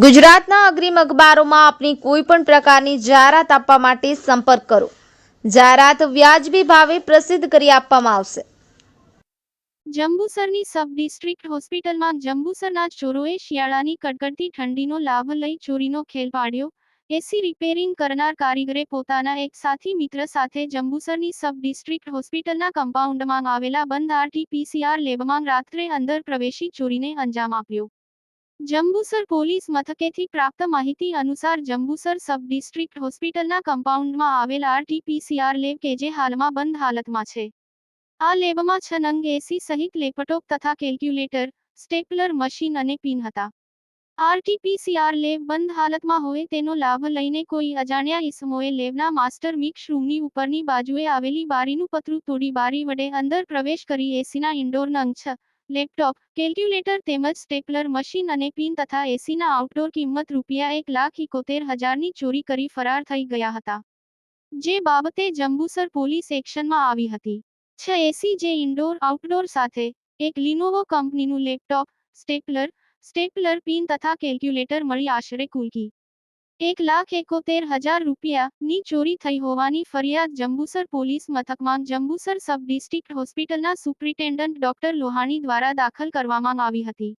ગુજરાતના અગ્રીમ અખબારોમાં આપની કોઈ પણ પ્રકારની જાહેરાત આપવા માટે સંપર્ક કરો. જાહેરાત વ્યાજબી ભાવે પ્રસિદ્ધ કરી આપવામાં આવશે. જંબુસરની સબ ડિસ્ટ્રિક્ટ હોસ્પિટલમાં જંબુસરના ચોરોએ શિયાળાની કડકડતી ઠંડીનો લાભ લઈ ચોરીનો ખેલ પાડ્યો. એસી રિપેરિંગ કરનાર કારીગરે પોતાના એક સાથી મિત્ર સાથે જંબુસરની સબ ડિસ્ટ્રિક્ટ હોસ્પિટલના કમ્પાઉન્ડમાં આવેલા બંધ RT-PCR લેબમાં રાત્રે અંદર પ્રવેશી ચોરીને અંજામ આપ્યો. જંબુસર પોલીસ મથકેથી પ્રાપ્ત માહિતી અનુસાર જંબુસર સબ ડિસ્ટ્રિક્ટ હોસ્પિટલના કમ્પાઉન્ડમાં આવેલ RT-PCR લેબ કે જે હાલમાં બંધ હાલતમાં છે. આ લેબમાં 6 નંગ એસી સહિત લેપટોપ તથા કેલ્ક્યુલેટર, સ્ટેપલર મશીન અને પિન હતા. RT-PCR લેબ બંધ હાલતમાં હોય તેનો લાભ લઈને કોઈ અજાણ્યા ઈસમોએ લેબના માસ્ટર મિક્સ રૂમની ઉપરની બાજુએ આવેલી બારીનું પતરું તોડી બારી વડે અંદર પ્રવેશ કરી એસીના ઇન્ડોર નંગ 6 લેપટોપ, કેલ્ક્યુલેટર તેમજ સ્ટેપલર મશીન અને પિન તથા એસીના આઉટડોર કિંમત ₹1,71,000ની ચોરી કરી ફરાર થઈ ગયા હતા. જે બાબતે જંબુસર પોલીસ એક્શનમાં આવી હતી. 6 એસી જે ઇન્ડોર આઉટડોર સાથે એક લિનોવો કંપનીનું લેપટોપ, સ્ટેપલર પિન તથા કેલ્ક્યુલેટર મળી આશરે કુલ ₹1,71,000ની ચોરી થઈ હોવાની ફરિયાદ જંબુસર પોલીસ મથકમાં જંબુસર સબ ડિસ્ટ્રિક્ટ હોસ્પિટલના સુપ્રિન્ટેન્ડન્ટ ડોક્ટર લોહાણી દ્વારા દાખલ કરવામાં આવી હતી.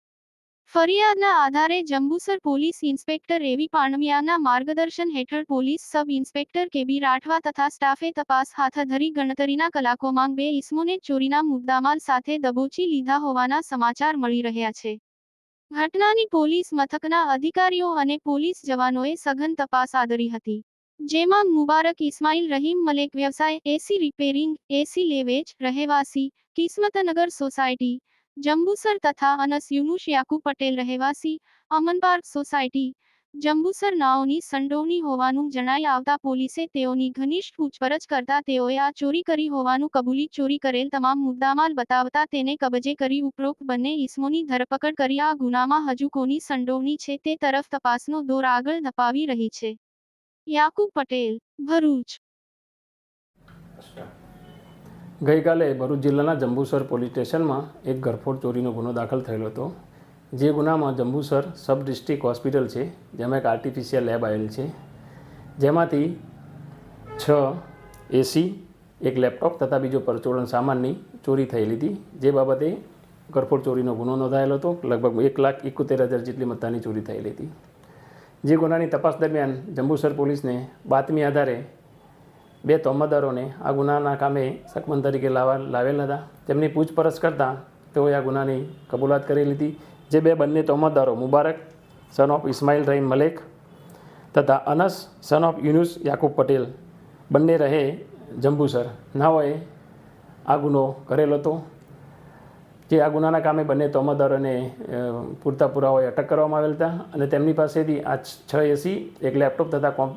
ફરિયાદના આધારે જંબુસર પોલીસ ઇન્સ્પેક્ટર એવી પાંડમિયાના માર્ગદર્શન હેઠળ પોલીસ સબ ઇન્સ્પેક્ટર કેબી રાઠવા તથા સ્ટાફે તપાસ હાથ ધરી ગણતરીના કલાકોમાં 2 ઈસમોને ચોરીના મુદ્દામાલ સાથે દબોચી લીધા હોવાના સમાચાર મળી રહ્યા છે. ઘટનાની પોલીસ મથકના અધિકારીઓ અને પોલીસ જવાનોએ સઘન તપાસ આદરી હતી. જેમાં મુબારક ઇસ્માઇલ રહીમ મલેક વ્યવસાય એસી રિપેરિંગ, એસી લેવેચ, રહેવાસી, કિસ્મતનગર સોસાયટી, જંબુસર તથા અનસ યુનુસ યાકુબ પટેલ રહેવાસી, અમન પાર્ક સોસાયટી, જંબુસર નાઓની સંડોવણી હોવાનું જણાઈ આવતા પોલીસે તેઓની ઘનિષ્ઠ પૂછપરછ કરતા તેઓએ આ ચોરી કરી હોવાનું કબૂલી ચોરી કરેલ તમામ મુદ્દામાલ બતાવતા તેને કબજે કરી ઉપરોક્ત બંને ઈસમોની ધરપકડ કરી આ ગુનામાં હજુ કોની સંડોવણી છે તે તરફ તપાસનો દોર આગળ ધપાવી રહી છે. યાકુબ પટેલ, ભરૂચ. ગઈકાલે ભરૂચ જિલ્લાના જંબુસર પોલીસ સ્ટેશનમાં એક ઘરફોડ ચોરીનો ગુનો દાખલ થયેલો હતો. જે ગુનામાં જંબુસર સબ ડિસ્ટ્રિક્ટ હોસ્પિટલ છે જેમાં એક RT-PCR લેબ આવેલ છે, જેમાંથી 6 એસી, એક લેપટોપ તથા બીજો પરચોરણ સામાનની ચોરી થયેલી હતી. જે બાબતે ઘરફોડ ચોરીનો ગુનો નોંધાયેલો હતો. લગભગ 1,71,000 જેટલી મત્તાની ચોરી થયેલી હતી. જે ગુનાની તપાસ દરમિયાન જંબુસર પોલીસને બાતમી આધારે 2 તોહમતદારોને આ ગુનાના કામે શકમન તરીકે લાવેલ હતા. તેમની પૂછપરછ કરતાં તેઓએ આ ગુનાની કબૂલાત કરેલી હતી. જે બંને તોહમતદારો મુબારક સન ઓફ ઇસ્માઇલ રહીમ મલેક તથા અનસ સન ઓફ યુનુસ યાકુબ પટેલ બંને રહે જંબુસર નાઓએ આ ગુનો કરેલો હતો. જે આ ગુનાના કામે બંને તોહમતદારોને પૂરતા પુરાવાએ અટક કરવામાં આવેલ હતા અને તેમની પાસેથી આ 6 એસી, એક લેપટોપ તથા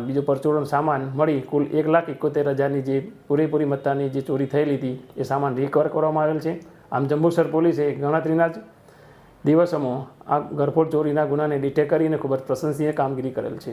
બીજો પરચોરણ સામાન મળી કુલ 1,71,000ની જે પૂરેપૂરી મત્તાની જે ચોરી થયેલી હતી એ સામાન રિકવર કરવામાં આવેલ છે. આમ જંબુસર પોલીસે ગણતરીના જ દિવસોમાં આ ઘરફોડ ચોરીના ગુનાને ડિટેક્ટ કરીને ખૂબ જ પ્રશંસનીય કામગીરી કરેલ છે.